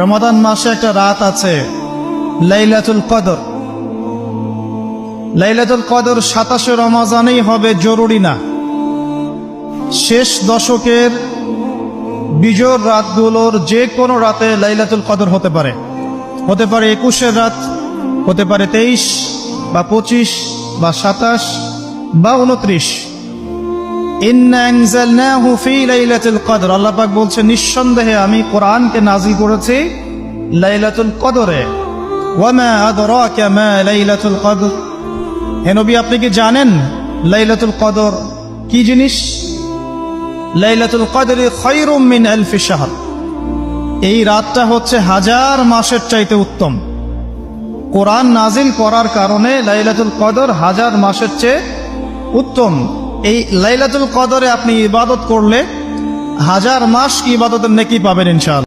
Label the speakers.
Speaker 1: রমাদান মাসে একটা রাত আছে লাইলাতুল কদর। লাইলাতুল কদর 27 রমজানেই হবে জরুরি না। শেষ দশকের বিজোড় রাতগুলোর যে কোনো রাতে লাইলাতুল কদর হতে পারে। হতে পারে 21-এর রাত, হতে পারে 23 বা 25 বা 27 বা 29। ইন্না আনজালনাহু ফি লাইলাতুল কদর, আল্লাহ পাক বলছে নিঃসন্দেহে আমি কোরআনকে নাযিল করেছি লাইলাতুল কদরে। ওয়ামা আদরাকা মা লাইলাতুল কদর, হে নবী আপনি কি জানেন লাইলাতুল কদর কি জিনিস? লাইলাতুল কদরি খায়রুম মিন আলফি শাহর, এই রাতটা হচ্ছে 1000 মাসের চাইতে উত্তম। কোরআন নাজিল করার কারণে লাইলাতুল কদর 1000 মাসের চেয়ে উত্তম। এই লাইলাতুল কদরে আপনি ইবাদত করলে 1000 মাস ইবাদতের নেকি পাবেন ইনশাআল্লাহ।